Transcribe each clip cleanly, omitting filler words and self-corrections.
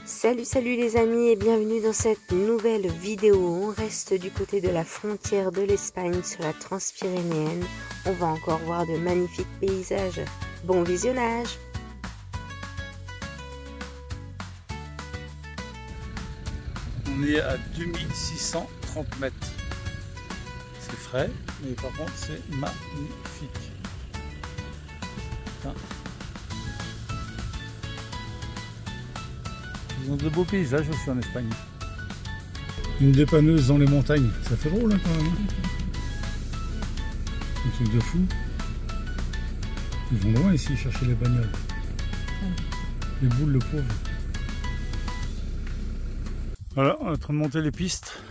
Salut les amis et bienvenue dans cette nouvelle vidéo. On reste du côté de la frontière de l'Espagne sur la Transpyrénéenne. On va encore voir de magnifiques paysages. Bon visionnage! On est à 2630 mètres. C'est frais, mais par contre c'est magnifique. Putain. Ils ont de beaux paysages aussi en Espagne. Une dépanneuse dans les montagnes, ça fait drôle hein, quand même. Un truc de fou. Ils vont loin ici chercher les bagnoles. Les boules, le pauvre. Voilà, on est en train de monter les pistes.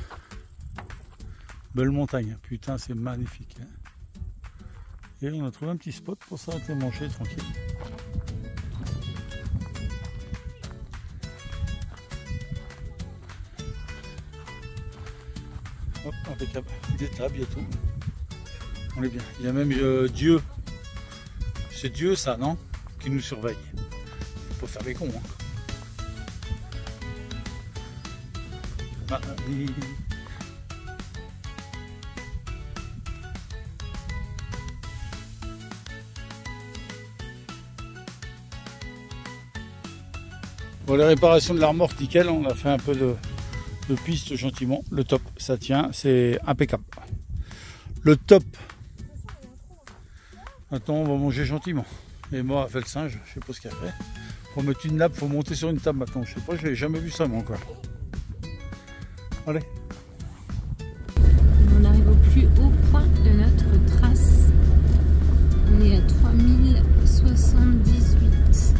Belle montagne, putain c'est magnifique. Hein. Et on a trouvé un petit spot pour s'arrêter manger tranquille. Hop, impeccable. Des tables et tout. On est bien. Il y a même Dieu. C'est Dieu ça, non? Qui nous surveille. Faut pas faire les cons. Hein. Pour les réparations de l'armorque, nickel, on a fait un peu de piste gentiment. Le top, ça tient, c'est impeccable. Le top. Maintenant, on va manger gentiment. Et moi, a fait le singe, je sais pas ce qu'il a fait. Pour mettre une nappe, faut monter sur une table maintenant. Je sais pas, je n'ai jamais vu ça moi encore. Allez. On arrive au plus haut point de notre trace. On est à 3078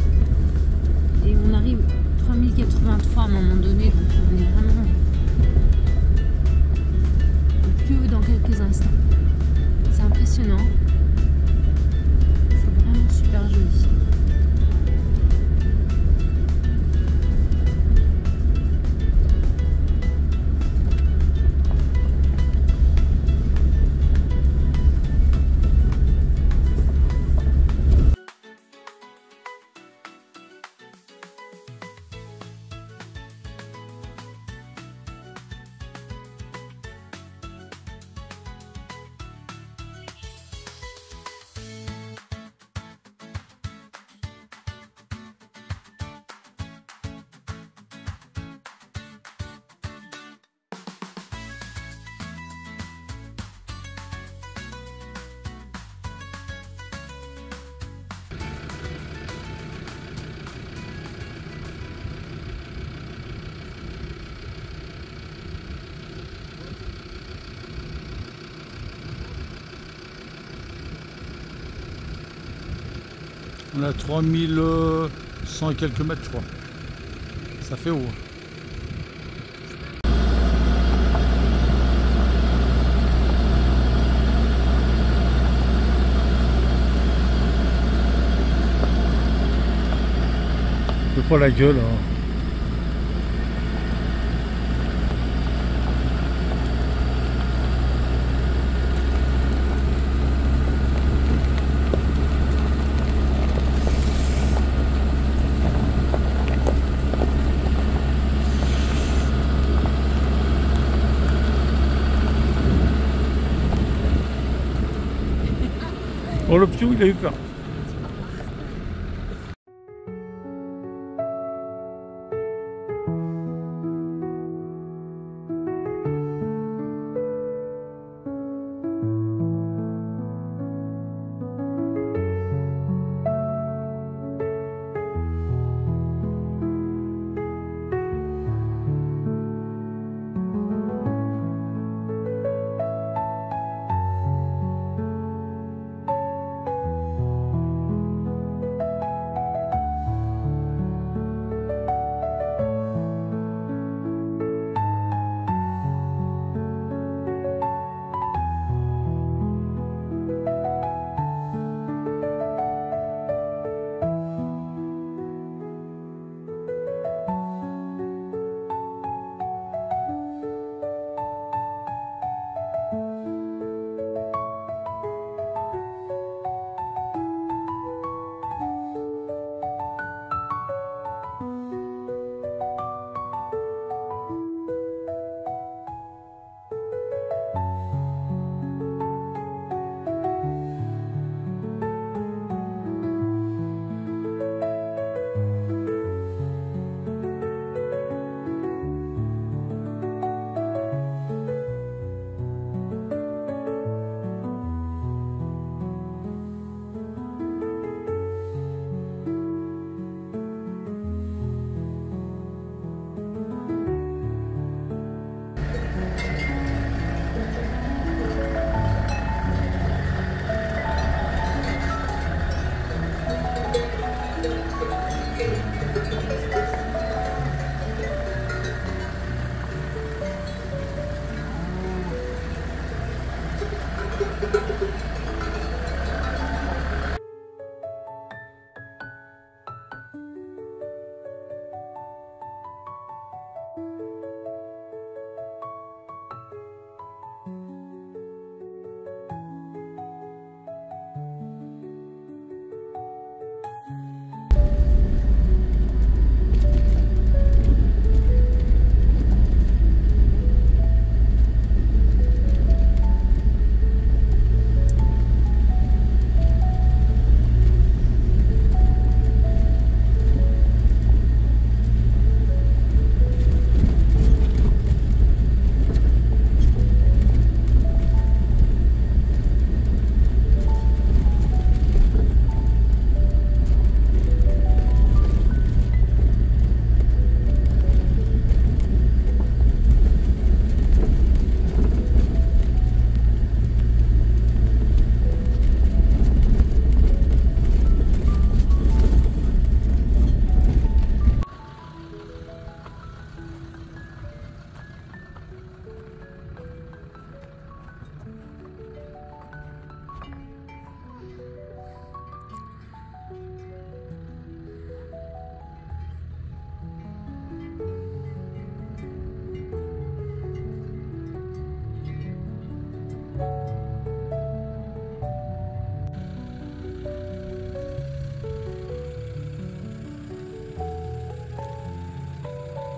et on arrive 3083 à un moment donné, donc on est vraiment au plus haut dans quelques instants. C'est impressionnant. C'est vraiment super joli. On a 3100 et quelques mètres, je crois. Ça fait haut. Je fais pas la gueule. Hein. Bon, le piou, il a eu peur.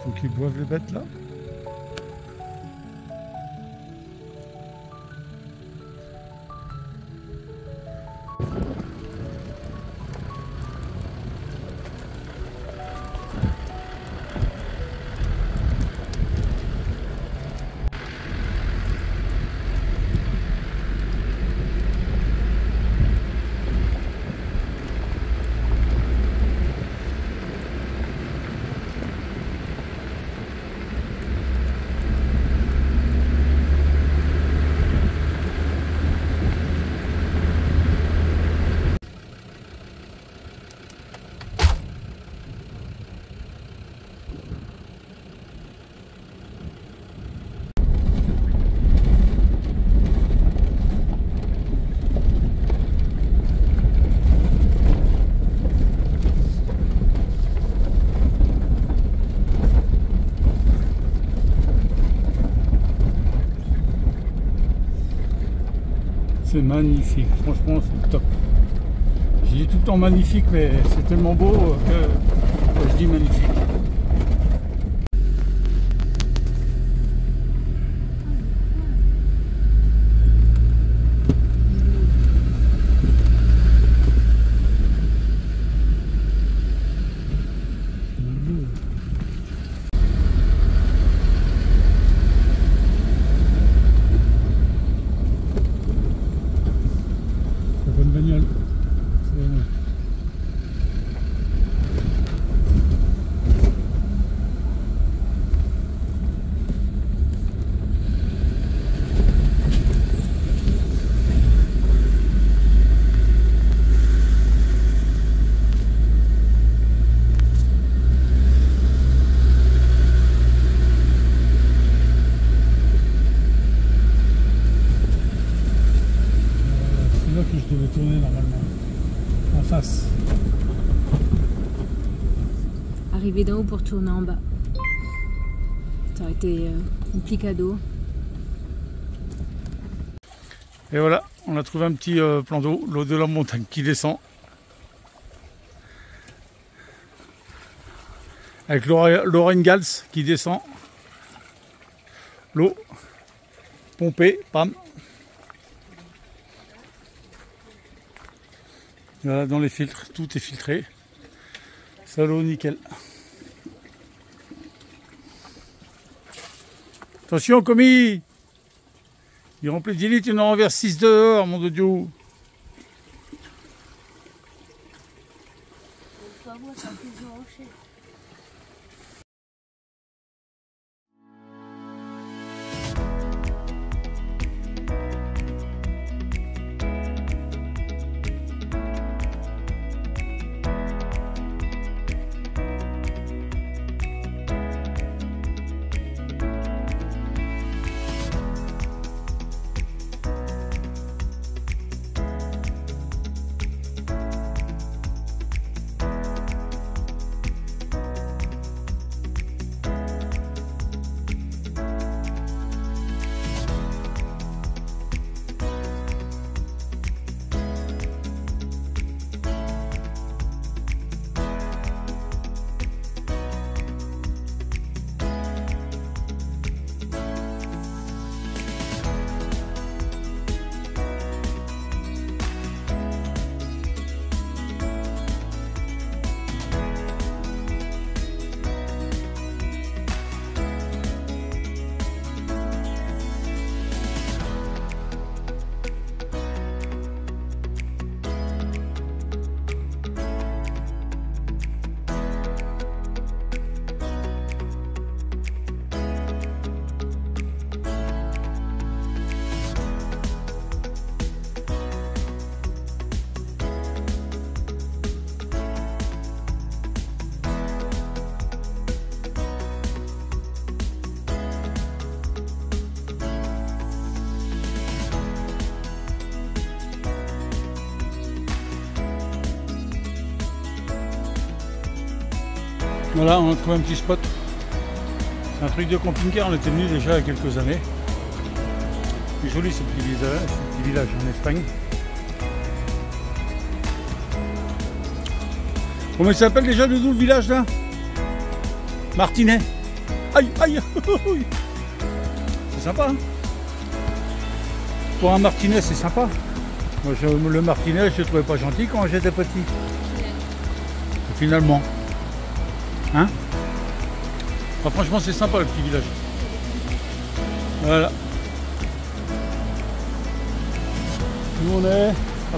Faut qu'ils boivent les bêtes là. C'est magnifique, franchement c'est top. Je dis tout le temps magnifique, mais c'est tellement beau que je dis magnifique. Bagnole. C'est là que je devais tourner normalement, en face. Arriver d'en haut pour tourner en bas. Ça aurait été complicado. Et voilà, on a trouvé un petit plan d'eau, l'eau de la montagne qui descend. Avec Lorraine Gals qui descend. L'eau pompée, pam. Voilà, dans les filtres, tout est filtré. Ça l'eau nickel. Attention, commis! Il remplit 10 litres, il en renverse 6 dehors, mon dodio. Voilà, on a trouvé un petit spot. C'est un truc de camping-car, on était venu déjà il y a quelques années. C'est joli ce petit village en Espagne. Comment il s'appelle déjà le village là? Martinet. Aïe, aïe. C'est sympa, hein. Pour un martinet, c'est sympa. Moi, le martinet, je ne trouvais pas gentil quand j'étais petit. Finalement. Hein? Ah, franchement, c'est sympa le petit village. Voilà. Nous, on est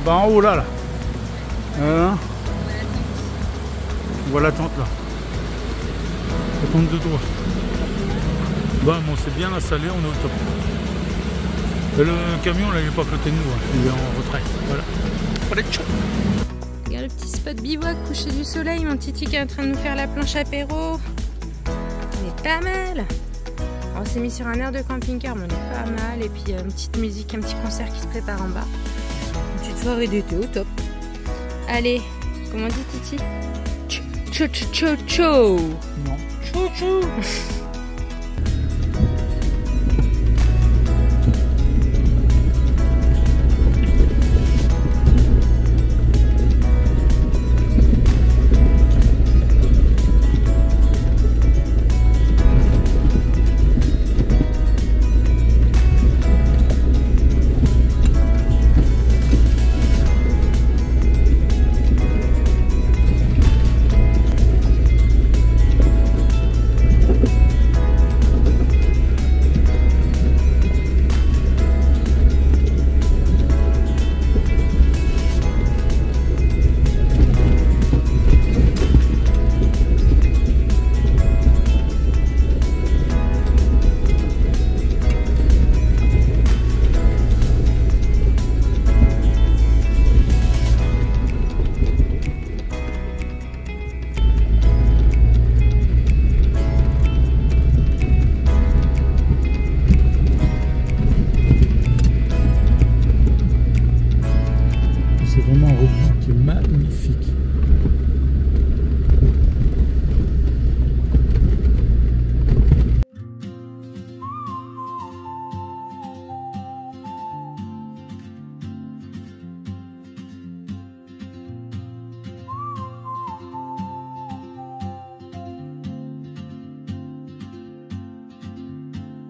en haut là. Voilà. On voit la tente là. La tente de droit. Bon, on s'est bien installé, on est au top. Et le camion là, il n'est pas à côté de nous, hein. Il est en retrait. Voilà. Allez, ciao. Regarde le petit spot bivouac, coucher du soleil, mon Titi qui est en train de nous faire la planche apéro. On est pas mal. On s'est mis sur un air de camping-car, mais on est pas mal. Et puis une petite musique, un petit concert qui se prépare en bas. Une petite soirée d'été au top. Allez, comment on dit Titi? Tchou tchou tchou tchou. Non. Tchou tchou.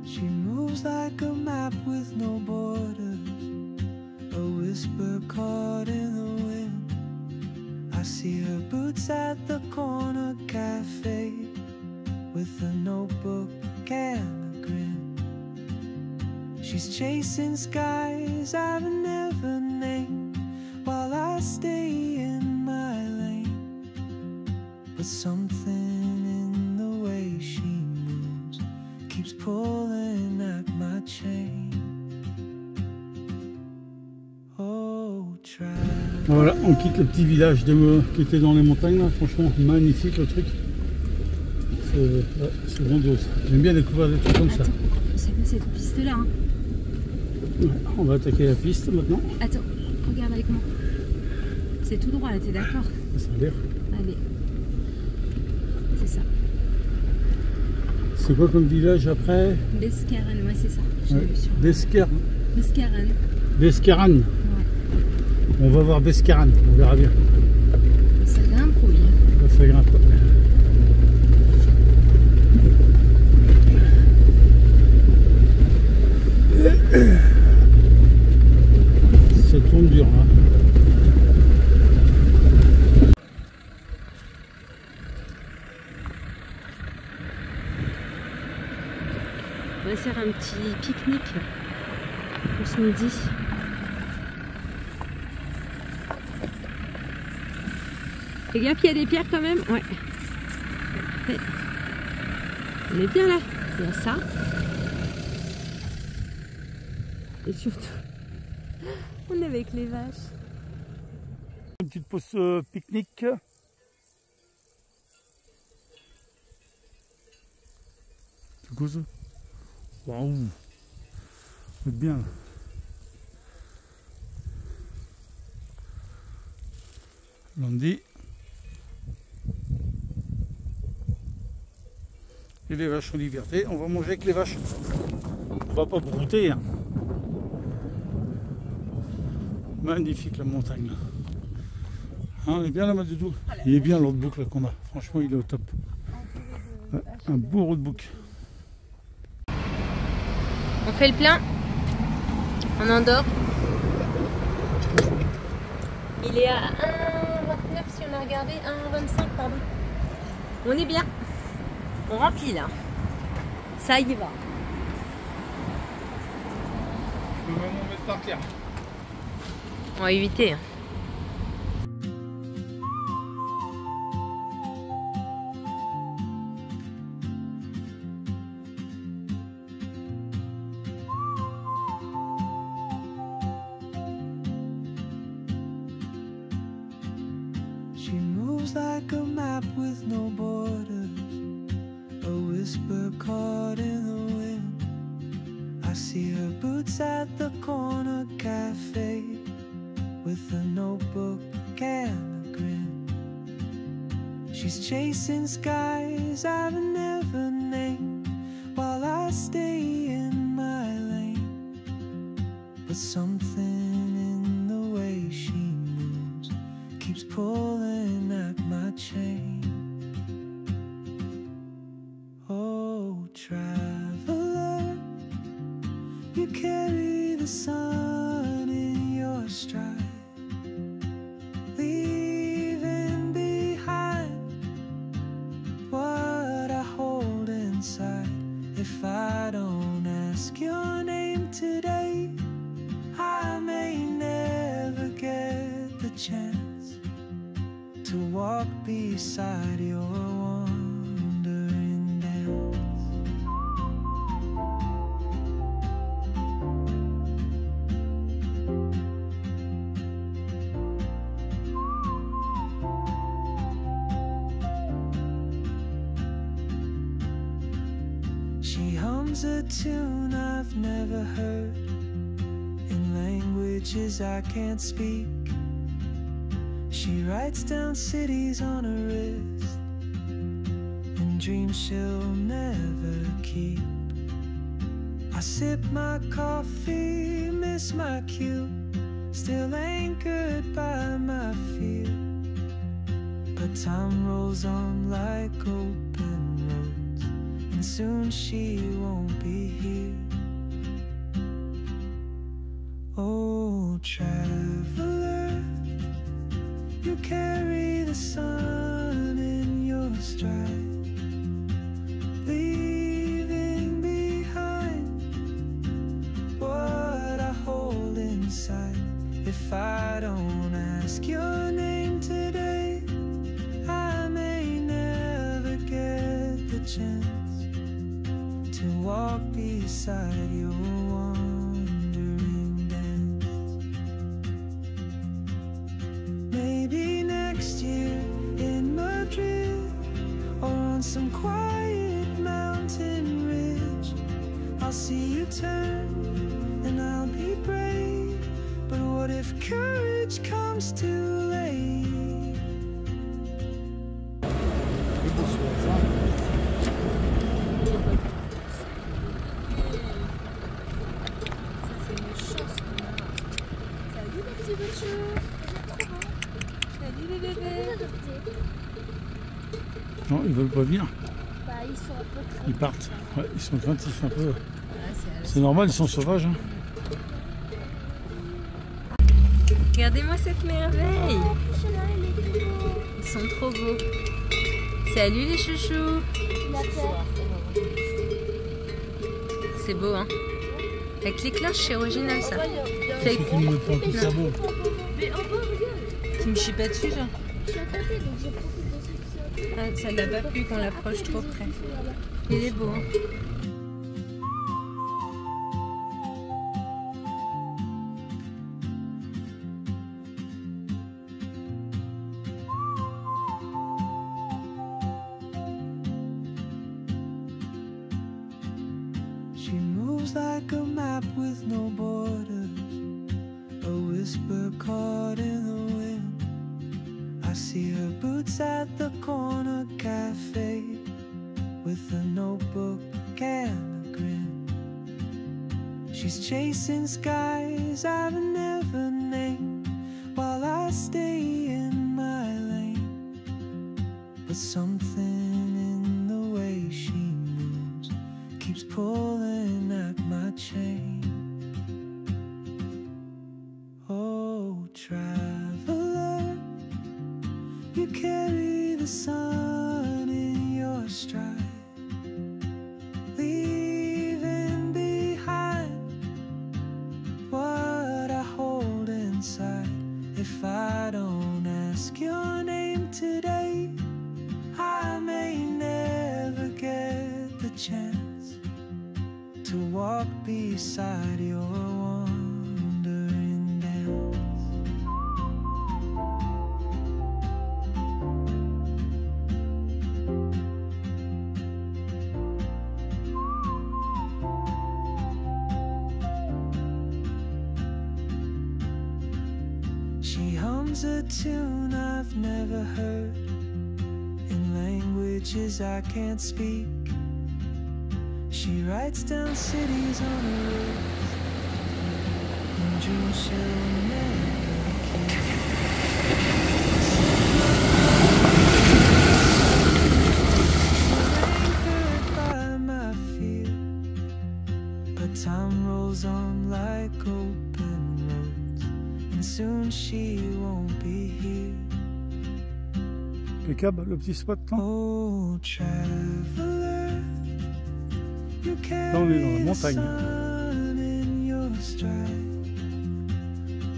She moves like a map with no borders, a whisper caught in the wind. I see her boots at the corner cafe with a notebook and a grin. She's chasing skies I've never named while I stay in my lane. But something in the way she moves keeps pulling at my chain. Oh, try. Voilà, on quitte le petit village qui était dans les montagnes là. Franchement, magnifique le truc. C'est grandiose. J'aime bien découvrir des trucs comme ça. C'est quoi cette piste là hein? Ouais, on va attaquer la piste maintenant. Attends, regarde avec moi. C'est tout droit là, t'es d'accord? Ça a l'air. Allez. C'est ça. C'est quoi comme village après? Bescaran, ouais c'est ça. Ouais. Bescaran. Bescaran. Ouais. On va voir Bescaran, on verra bien. Ça grimpe oui. Ça grimpe. Ça tourne dur là. On va faire un petit pique-nique pour ce midi. Fais gaffe, il y a des pierres quand même. Ouais. On est bien là. Il y a ça. Et surtout, on est avec les vaches. Une petite pause pique-nique. C'est quoi ça? Waouh! C'est bien. Lundi. Et les vaches en liberté. On va manger avec les vaches. On va pas brouter. Hein. Magnifique la montagne là. Hein, on est bien là, Doudou. Il est bien l'autre boucle qu'on a. Franchement, il est au top. Ouais, un beau roadbook. On fait le plein. On endort. Il est à 1,29 si on a regardé, 1,25 pardon. On est bien. On remplit là. Ça y va. Je peux même en mettre par terre. On va éviter. She moves like a map with no borders, a whisper caught in the wind. I see her boots at the corner cafe with a notebook and a grin. She's chasing skies I've never named while I stay in my lane. But something in the way she moves keeps pulling at my chain. Oh, traveler, you carry the sun in your stride, leaving behind what I hold inside. If I don't ask your name today, I may never get the chance to walk beside your wandering dance. She hums a tune I've never heard in languages I can't speak. She writes down cities on her wrist and dreams she'll never keep. I sip my coffee, miss my cue, still anchored by my fear. But time rolls on like open roads, and soon she won't be here. Oh, traveler, you carry the sun in your stride, leaving behind what I hold inside. If I don't ask your name today, I may never get the chance to walk beside your wandering dance. Maybe next year in Madrid, or on some quiet mountain ridge, I'll see you turn and I'll be brave. But what if courage comes too late? Non, ils veulent pas venir. Bah, ils sont un peu craintifs. Ils partent. Ouais, ils sont craintifs un peu. C'est normal, ils sont sauvages. Hein. Regardez-moi cette merveille. Ils sont trop beaux. Salut les chouchous. Il a peur. C'est beau hein. Avec les cloches, c'est original ça. C'est qui me prend tout ça beau. Mais en vrai, regarde. Tu me chies pas dessus ça? Je suis à côté, donc j'ai profité de ce Ah, ça l'a pas plu qu'on l'approche trop près. Il est beau hein. She moves like a map with no borders, a whisper caught in the wind. I see her boots at the corner cafe with a notebook and a grin. She's chasing skies I've never named while I stay in my lane. But something in the way she moves keeps pulling at my chain. walk beside your wandering dance. She hums a tune I've never heard in languages I can't speak. She writes down cities on a rose and dreams she'll never keep. Anchored by my fear, but time rolls on like open roads, and soon she won't be here. Impeccable le petit spot là. Oh, traveler, you Là on est dans la carry the montagne. sun in your stride,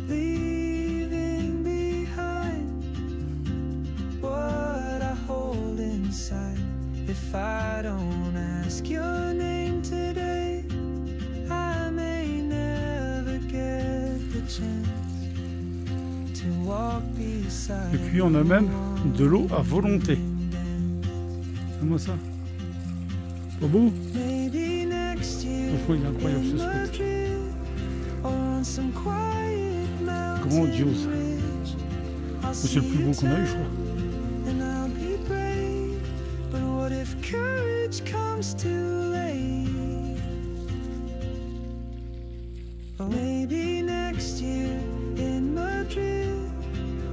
leaving behind what I hold inside. If I don't ask your name today, I may never get the chance to walk beside. Et puis on a même de l'eau à volonté. Comment ça? Pas beau? Maybe next year, Franchement il est incroyable ce spot. or on some quiet mountain Grandiose. ridge, I'll C'est le plus beau qu'on a eu je crois. and I'll be brave. But what if courage comes too late? Or maybe next year in Madrid,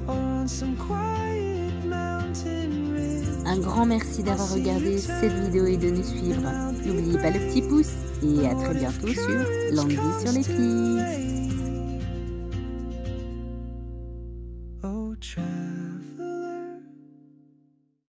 or on some quiet mountain ridge. Un grand merci d'avoir regardé cette vidéo et de nous suivre. N'oubliez pas le petit pouce et à très bientôt sur Landy sur les pistes. Oh, traveler.